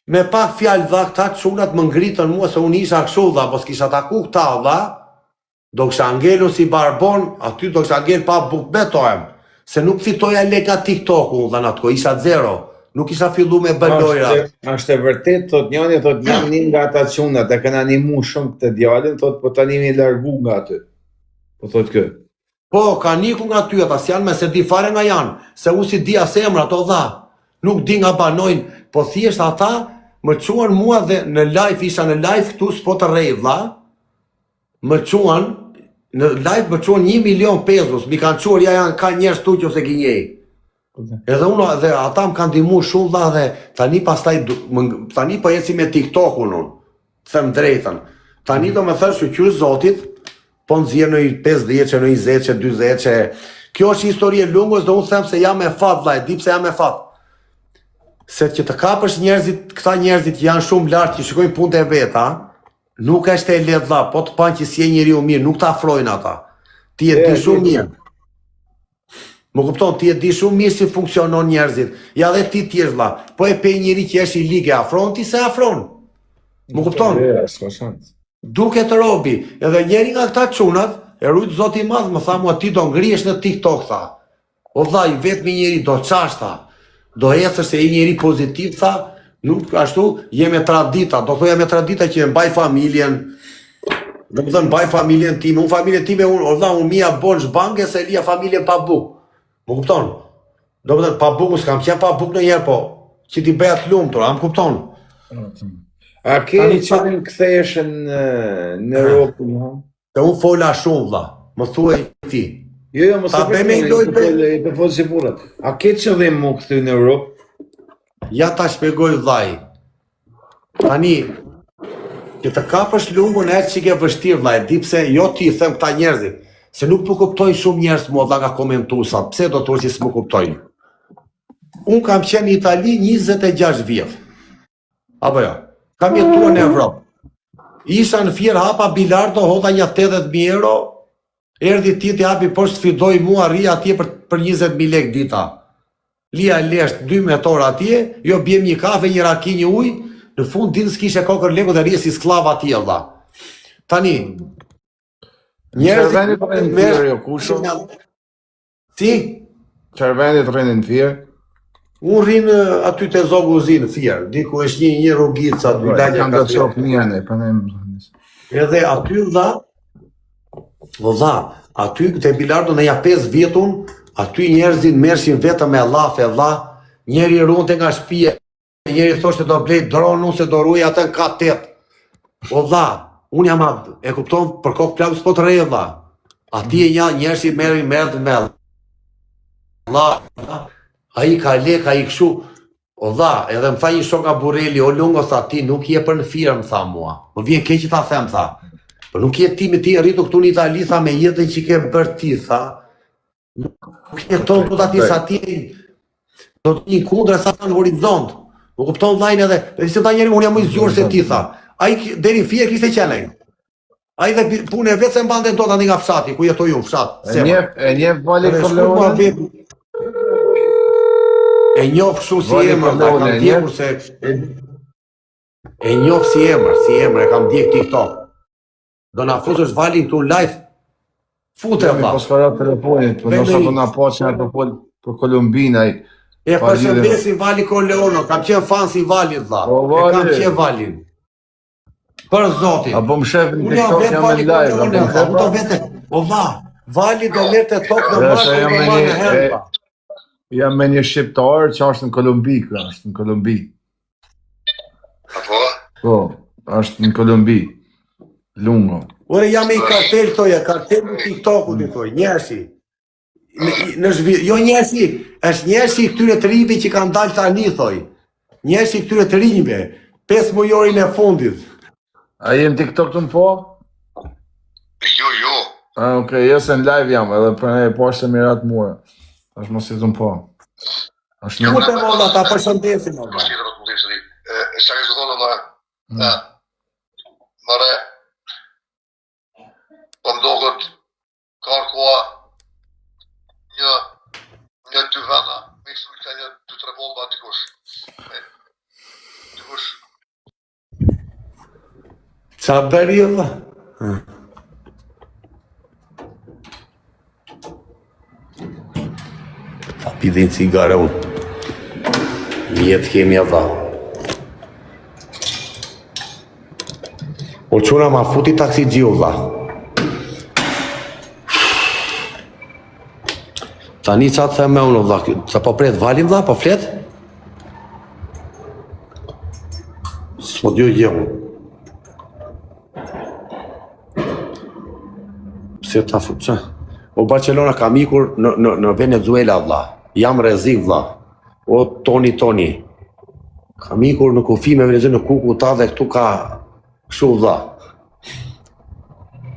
me pak fjallë dha këta qunat më ngritën mua se unë isha këshu dha, po s'kisha taku këta dha, do kësha ngelu si barbon, aty do kësha ngel pa buk betohem, se nuk fitoja leka TikTok-u dhe në atë ko, isha 0. Nuk isha fillu me bëllojra. Ashtë e vërtet, thot njani, thot një nga ata qunat, e këna animu shumë këtë djallin, thot po tani mi largu nga aty. Po thot kë. Po, ka niku nga ty, ata s'janë me se di fare nga janë, se u si di asemra, ato dha. Nuk di nga banojnë, po thjesht ata më quan mua dhe në live, isha në live këtu s'po të rej dha, më quan, në live më quan 1 milion pesos, mi kanë quar, ja janë ka njerës tu që se gjenjej. Edhe unë dhe ata më kanë ndihmu shumë dha dhe tani pastaj tani po eci me TikTok-un unë. Them drejtën. Tani do me thësh që qysh Zotit, po nxjerr në 50 që në 20 që 40 që kjo është histori e lungës dhe unë them se jam me fat vllai, di pse jam me fat. Se që të kapësh njerëzit, këta njerëzit janë shumë lart që shikojnë punët e veta, nuk është e lehtë vlla, po të panë që si e njeriu mirë, nuk ta afrojnë ata. Ti e di shumë mirë. Më kupton, ti e di shumë mirë si funksionon njerëzit. Ja dhe ti tjerë vlla. Po e pe njëri që është i ligë afron, ti se afron. Më kupton? Duket robi. Edhe njeri nga këta çunat, e rujt Zoti i Madh, më tha mua ti do ngrihesh në TikTok tha. O vlla, i vetmi njeri do çash tha. Do ecësh se i njeri pozitiv tha, nuk ashtu je me tradita, do thoja me tradita që e mbaj familjen. Do të thënë mbaj familjen time, unë familjen time unë mia bonç banke se lia familjen pa buk. Më kupton? Do të thënë pa buk, s'kam qenë pa buk ndonjëherë, po që ti bëjat lumtur, a më kupton? A ke qëllim kthehesh në Europë, Se unë fola shumë, vlla, më thuaj ti. Jo, mos Ta e bëjmë një lojë të folë si burrat. A ke qëllim më kthy në Europë? Ja ta shpjegoj vllai. Tani, që të kapësh lungun e që ke vështirë, vllai, di pse jo ti them këta njerëzit, se nuk po kuptojnë shumë njerëz mua dha nga komentuesat. Pse do të thosh që s'më kuptojnë? Unë kam qenë në Itali 26 vjet. Apo jo? Kam jetuar në Evropë. Isha në Fier hapa bilardo, hodha një 80.000 euro, erdhi ti të hapi poshtë sfidoj mua, rria atje për 20.000 lek dita. Lija lesht 2 metor atje, jo bjem një kafe, një raki, një ujë, në fund ditën s'kishe kokër lekut dhe rrie si sklav atje, vlla. Tani, Çervenit rrinë në Fier, jo kusho? Si? Çervenit rrinë në Fier? Unë rrinë aty të Zoguzi në Fier, diku është një rrugica, dy lagja Kam të qofë mjene, për ne më. edhe aty vlla, aty te bilardo në ja 5 vjetun, aty njerëzit mershin vetëm me llafe, vlla, njeri runte nga shtëpia, njeri thoshte do blej dronun se do ruaj atë në kat 8. O vlla, unë jam e kupton për kokë plagë s'po të rrej vlla. Atje njerëzit merrin me vlla. Ai ka lek, ai kështu. O vlla, edhe më tha një shok nga Burreli, o lungo tha ti nuk je për në Fier, më tha mua. Më vjen keq që ta them tha. Po nuk je ti me ti rritu këtu në Itali tha me jetën që ke bërë ti tha. Nuk jeton këtu ati sa ti do të një kundër sa në horizont. Më kupton vllajin edhe se ta njeri unë jam më i zgjuar se ti tha. Ai deri në Fier kishte qenë ai. Ai dhe punë vetë se mbante dot aty nga fshati ku jetoj unë, fshat. E njeh Vali Corleone? E njoh kështu si emër, da kam ndjekur se e njoh si emër, e kam ndjek TikTok. Do na futësh Valin këtu live. Fute vlla. Po s'ka telefonit, po nëse do na poçë ato për Kolumbinë ai. E përshëndesim Vali Corleone, kam qenë fan si Valit vlla. E kam qenë Valin. Për zotin. Apo më shef në Unë jam TikTok vetë jam Vali në live. Corleone, do vete. O vlla, Vali do lerte tok në markë. Jam me një shqiptar që është në Kolumbi, është në Kolumbi. Apo? Po, është në Kolumbi. Lungo. Ore jam i kartel toja, kartel në TikToku të thoj, njerësi. Jo njerësi, është njerësi këtyre të rinjve që kanë dalë tani thoj. Njerësi këtyre të rinjve, 5 mujorin e fundit. A je në TikTok të më po? Jo. Okej, jesë në live jam, edhe për ne po është se mirat mua. Është mos i të më po. Ku të molla ta përshëndesim molla. Çka ke thonë më? Mare. Po mdohet ka koha një dy vana, me shumë ka një 2-3 bomba dikush. Dikush. Qa bëri valla? Ta pidhin cigare unë. Jetë kemi valla. O quna ma futi taksi gjiu valla. Tani qa të them me unë valla, sa po pret Valin valla, po flet? S'po dio gjë unë. Pse ta fut që? O Barcelona kam ikur në Venezuela vlla. Jam rrezik vlla. O Toni. Kam ikur në kufi me Venezuela në Kukuta dhe këtu ka kështu vlla.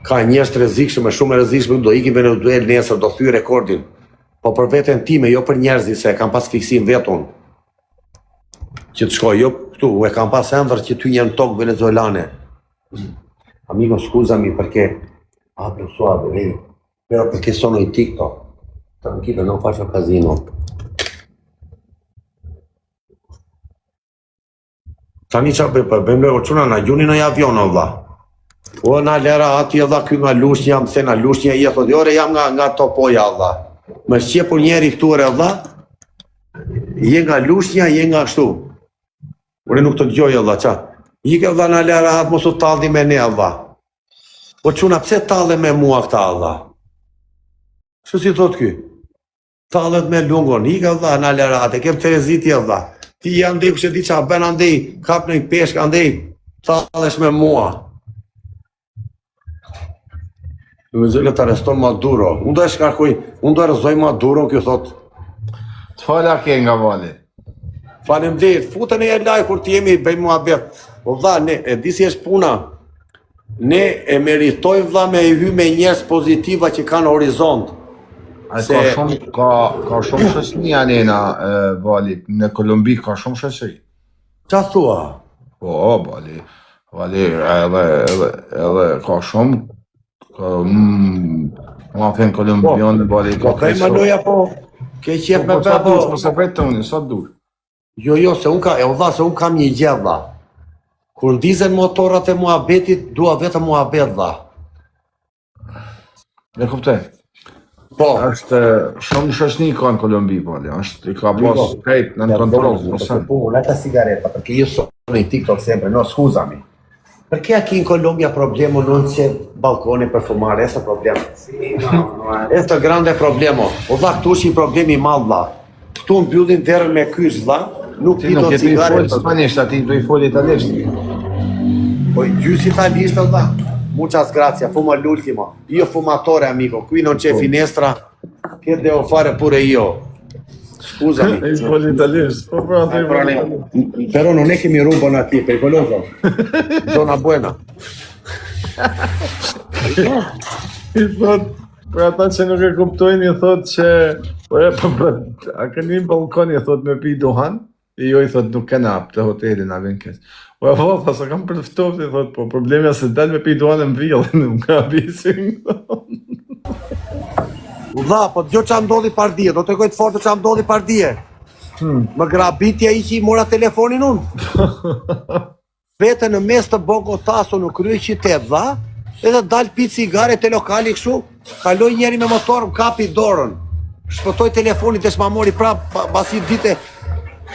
Ka njerëz të rrezikshëm, shumë rrezikshëm, do ikim në Venezuela nesër, do thyj rekordin. Po për veten time, jo për njerëzit se kam pas fiksim vetun. Që të shkoj, jo këtu, e kam pas ëndër që ty një tokë venezuelane. Amigo, scusami perché apro suave, vedi? Però perché sono in TikTok. Tranquillo, non faccio casino. Tani qa bëjmë o quna na gjuni në avion o vlla. O na lera ati vlla ky nga lushnja, më the nga lushnja je thot, ore jam nga Topoja vlla. Më shqepur njeri këtu ore vlla. Je nga lushnja, je nga kështu. Ore nuk të dëgjoj vlla qa. Ike vlla na lera atë mos u talli me ne vlla. O quna pse talle me mua këta vlla? Që si thot ky? Tallet me lungon, ika vlla, në alerate, kem Terezitje vlla. Ti andej kush e di çfarë bën andej, kap në peshk andej, thallesh me mua. Venezuela të arreston Maduro. Unë do e shkarkoj, unë do e rëzoj Maduro, kjo thot. Të fala ke nga vali. Faleminderit, futën e laj kur të jemi bëjmë muhabet. O vlla, ne e di si është puna. Ne e meritojmë vlla me i hy me njerëz pozitiva që kanë horizont. Ka shumë shoqëni anena valit. Në Kolumbi ka shumë shoqëri. Qa thua? Po, vali, edhe ka shumë. Ma thënë kolumbian në vali ka Po, bëjmë loja po, ke qef me bë po. Po se vetë unë, sa dur. Jo, se unë ka, se unë kam një gjë vlla. Kur ndizen motorat e muhabetit, dua vetëm muhabet vlla. E kuptoj. Po. Është shumë shoqëni ka në Kolumbi, vali. Është i ka pas krejt në kontroll. Un'altra sigaretta, perché io sono in TikTok sempre, no, scusami. Perché aquí in Colombia il problema non c'è balcone per fumare, questo è il problema. Sì, no. Questo è il grande problema. O dha këtu është një problem i madh vlla. Këtu mbyllin derën me kyç vlla, nuk pito cigare. Spanisht, ati do i fol italisht. Po gjys italisht vlla. Muchas gracias, fumo l'ultimo. Io fumatore amico, qui non c'è finestra. Che devo fare pure io? Scusami. I fol italisht. Però non è che mi rubano a te, pericoloso. Zona buona. I thot, për ata që nuk e kuptojnë, i thot që a keni një balkon, i thot me pi duhan, i jo i thot nuk kena të hotelin a vinkes. Po e thot, sa kam përftoft, i thot, po problemja se dal me pi duhan e mvillën, nuk ka bisin. Vlla, po dëgjoj ç'a ndodhi pardije, do t'regoj të fortë ç'a ndodhi pardije. Më grabitja i që i mora telefonin unë. Vete në mes të Bogotas o në krye qytet, vlla, edhe dal pi cigare te lokali kështu, kaloi njeri me motor, më kapi dorën. Shpëtoi telefonin desh ma mori prap pasi dite.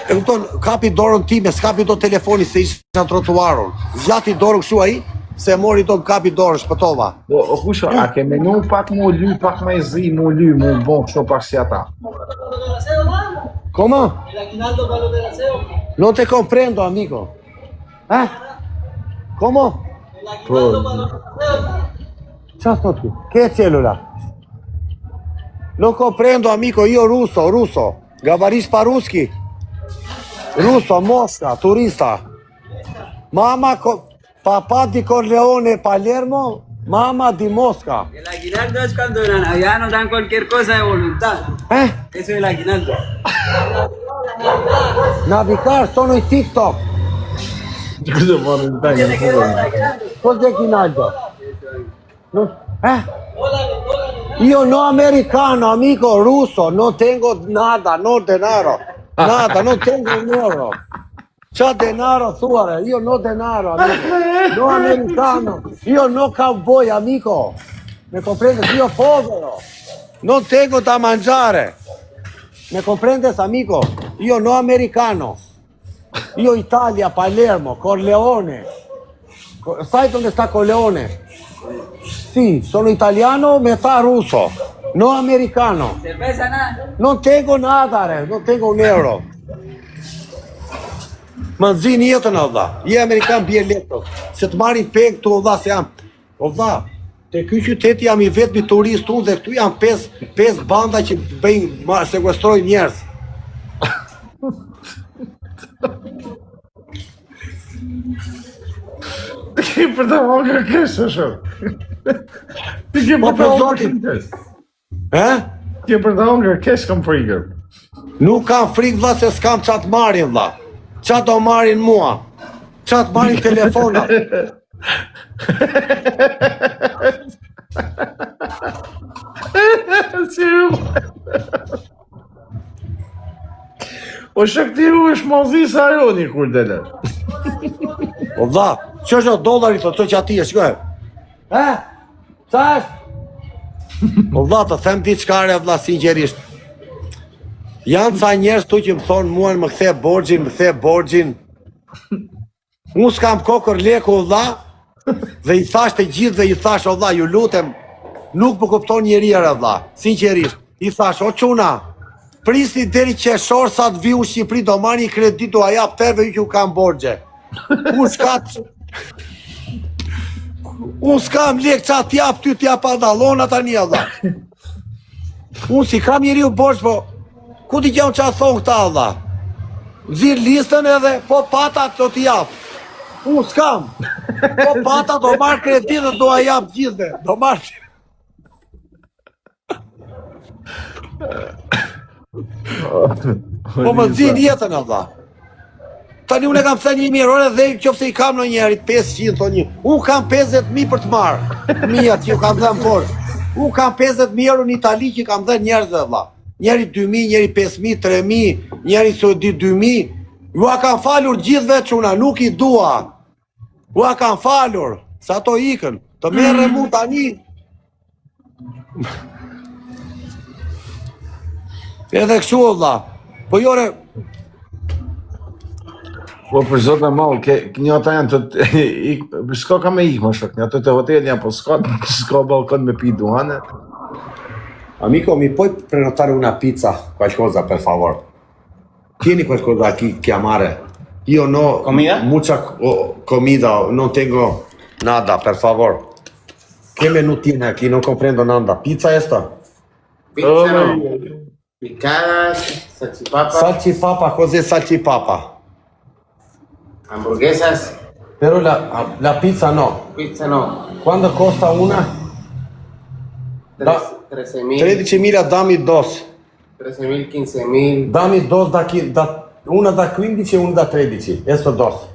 E kupton, kapi dorën time, s'kapi do telefoni se isha në trotuarun. Zgjati dorën kështu ai, se mori do kapi dorën, shpëtova. Po, o kusho, a ke menu pak mu ly, pak ma i zi, mu ly, mu bon, kështu pak si ata. ¿Cómo? No te comprendo, amigo. ¿Eh? ¿Cómo? Ciao, tu. ¿Qué celular? No comprendo, amigo, io russo. Говоришь по-русски? Russo, Mosca, turista. Papà di Corleone, Palermo, mamma di Mosca. El aguinaldo es cuando allá nos dan cualquier cosa de voluntad. Eso es el aguinaldo. Navigar, sono in TikTok. Cosa volontà? Cos'è aguinaldo? Io no americano, amico, russo, non tengo nada, no denaro. Nada, non tengo un euro. C'ha denaro suore, io no denaro, amico. No americano, io no cowboy, amico. Me comprendes? Io povero. Non tengo da mangiare. Me comprendes, amico? Io no americano. Io Italia, Palermo, Corleone. Sai dove sta Corleone? Sì, sono italiano, metà russo. No americano. Cerveza nada. Non tengo nada, non tengo un euro. Më nxini jetën o vlla. Je amerikan bie letto. Se të marrin peng këtu o vlla se jam. O vlla, te ky qytet jam i vetmi turist unë dhe këtu janë 5 banda që bëjnë sekuestrojnë njerëz. Ti për të vogë kështë shumë. Ti ke për të vogë kështë. Ti për të vogë kështë kam frikër. Nuk kam frikë vlla se s'kam qa të marrin vlla. Qa do marrin mua? Qa të marrin telefonat? O shëktiru është mozi sa aroni kur dele. O vlla, që është dollari të që ati e shkoj? Qa është? O vlla, të them diçka re vlla, sinqerisht. Janë ca njerëz tu që më thonë mua më kthe borxhin. Unë s'kam kokër leku vlla, dhe i thash të gjithë dhe i thash o vlla, ju lutem, nuk më kupton njeri re vlla, sinqerisht. I thash, o çuna, prisni deri qershor sa të viu në Shqipëri, do marrë një kredit, do a jap terve ju kam borxhe. Unë s'kam lek qa t'jap ty t'jap padalona tani Allah. Unë si kam njeri u borç, po ku t'i kjam qa thonë këta Allah? Zirë listën edhe, po pata do t'i jap. Unë s'kam. Po pata do marrë kredit dhe do a jap gjithve. Do marrë. Po më zin jetën Allah. Tani unë e kam thënë 1.000 euro dhe qofse i kam në njerit 500 thonë një. Unë kam 50.000 për të marrë. Mija që ju kam dhënë borë. Unë kam 50.000 euro në Itali që kam dhënë njerëzve vëlla. Njeri 2.000, njeri 5.000, 3.000, njeri së di 2.000. Ju a kam falur gjithve quna, nuk i dua. Ju a kam falur, sa to ikën. Të merre mu tani. Edhe kështu vëlla. Po jore, Po për zotë e malë, një ata janë të... S'ka ka me ikë më shok, një ato të hotel janë, po s'ka balkon me pi duhane. amico, mi puoi prenotare una pizza, qualcosa per favore? Tieni qualcosa aquí chiamare. Io no ¿Comida? mucha comida, non tengo nada, per favore. ¿Qué menú tiene aquí? No comprendo nada. ¿Pizza esta? Pizza no. Picadas, salchipapas, Salchipapa, cos'è salchipapa? hamburguesas, Però la pizza no. pizza no. Quando costa una? 13.000, 13.000, dammi dos. 13.000, 15.000. Dammi dos una da 15 e una da 13. Esto dos.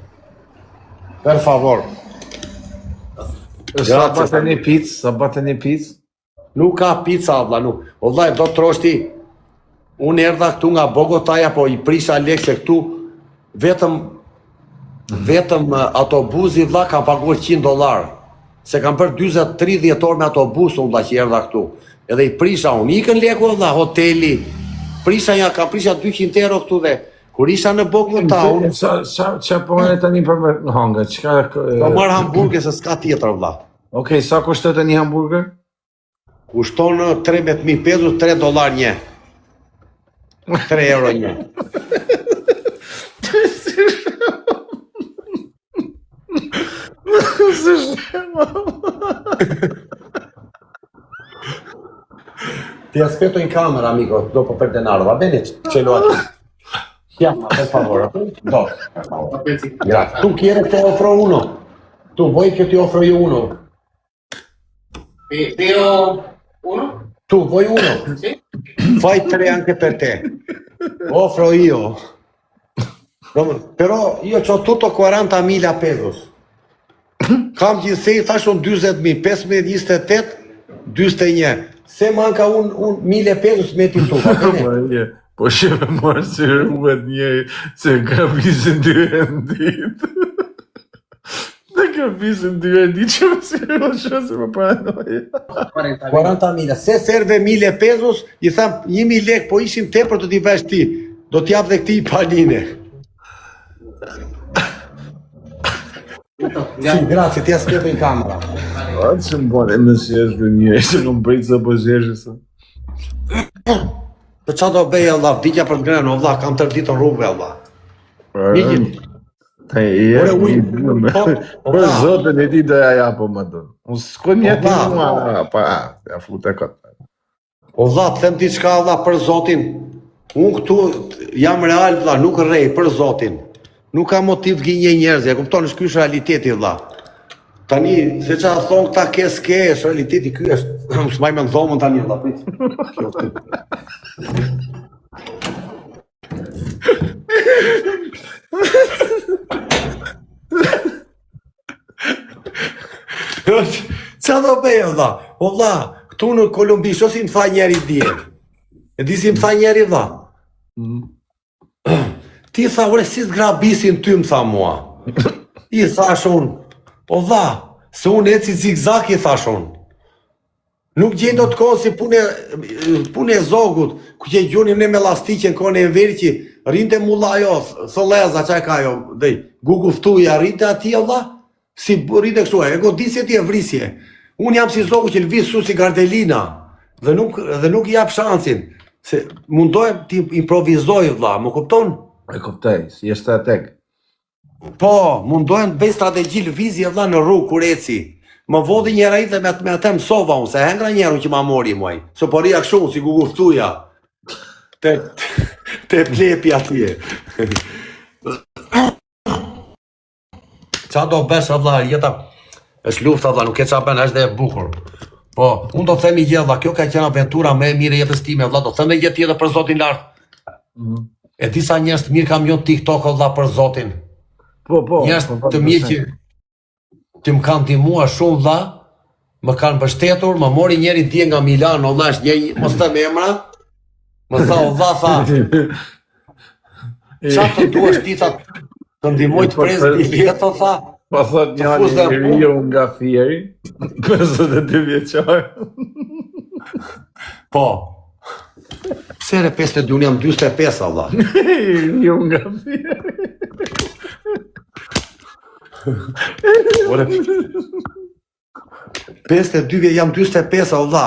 Per favore. Sa bate një pizë, sa bate një pizë? Nuk ka pizza, vlla, nuk. O vllai, do troshti. Unë erdha këtu nga Bogotaja, po i prisha lek se këtu vetëm autobusi vlla ka paguar $100. Se kam bërë 20-30 orë me autobusun vlla që erdha këtu. Edhe i prisha unë, ikën leku vlla, hoteli. Kam prisha 200 euro këtu dhe kur isha në Bogota, unë Qa po e tani për me hangër? do marr hamburger se s'ka tjetër vlla. Okej, sa kushtet e një hamburger? Kushton 13.000 pesos, $3 një. 3 euro një. Ti aspetto in camera, amico, dopo per denaro, va bene? Ce l'ho aquí. Chiama, per favore. Dos. Grazie. Tu quieres te offro uno? Tu vuoi che ti offro io uno? Pido uno. Tu vuoi uno? Sì. Fai 3 anche per te. Offro io. Però io c'ho tutto 40.000 pesos. Kam gjithsej, thash unë 20.000, 15.28, 41. Se manka unë 1.000 pesos me ti tu, va bene? Po shepe marë se rruhet njëri, se ka visin 2 herë ditë. Dhe ka visin 2 herë ditë që më si rruhet shumë se më paranoje. 40.000. Se serve 1.000 pesos, i tham 1.000 lek, po ishin tepër të t'i vesh ti. Do t'jap dhe këti i paline. Sì, grazie, ti aspetto in camera. Atë që më bane me si është njëri, që në mbejtë sa po zheshë sa. Po qa do bëj Allah, vdikja për ngrenë, o vlla, kam tërë ditë në rrugëve Allah. Miqin. Ta e për zotën e ti do ja japo më do. Unë s'ko njeti mua, pa, ja fute këtë. O vlla, të them diçka Allah për Zotin. Unë këtu jam real vlla, nuk rrej për Zotin. Nuk ka motiv të gënjej njerëz, e kupton, ky është realiteti vlla. Tani, se qa thonë këta keske, është realiteti, ky është, s'maj me në dhomën tani vlla, prit. Qa do bëjë vlla? O vlla, këtu në Kolumbi, sho si më tha njeri dje. E di si më tha njeri vlla? Ti tha, ure, si t'grabisin ty, më tha mua. I thash unë, o vlla, se unë eci zigzag, i thash unë. Nuk gjenë do të kohë si punë e zogut, ku që gjunim ne me lastikën, kone e veri që rinte mulla jo, thëleza, qaj ka jo, dhej, guguftuja, rinte ati, o vlla, si rinte kështu, e godisje ti e vrisje. Unë jam si zogu që lëvis su si Gardelina, dhe nuk jap shansin. Se mundohem ti improvizoj vlla, më kupton? E kuptoj, si je strateg. Po, mundohem të bëj strategji lëvizje vlla në rrugë kur eci. Më vodhi njëra i dhe me atë mësova unë, se hengra njerën që ma mori muaj. Se po rria kështu, si guguftuja. Te plepi atje. Qa do besh vlla, jeta është lufta vlla, nuk e qa ben, është dhe e bukur. Po, unë do themi gjë vlla, kjo ka qenë aventura më e mirë e jetës time vlla, do them një jetë tjetër për Zotin lart. E disa njerëz të mirë kam jo TikTok vlla për Zotin. Po. Njerëz të mirë që më kanë ndihmuar shumë vlla, më kanë mbështetur, më mori njëri dje nga Milano, vlla, është një mos them emra. Më tha vlla tha. Çfarë të duash ti tha? Të ndihmoj të pres bileto tha. Po thot një njeriu nga Fieri, 52 vjeçar. Po. Pse re 52, unë jam 45 vlla. Njeriu nga Fieri. Ore 52 vje jam 45 vlla.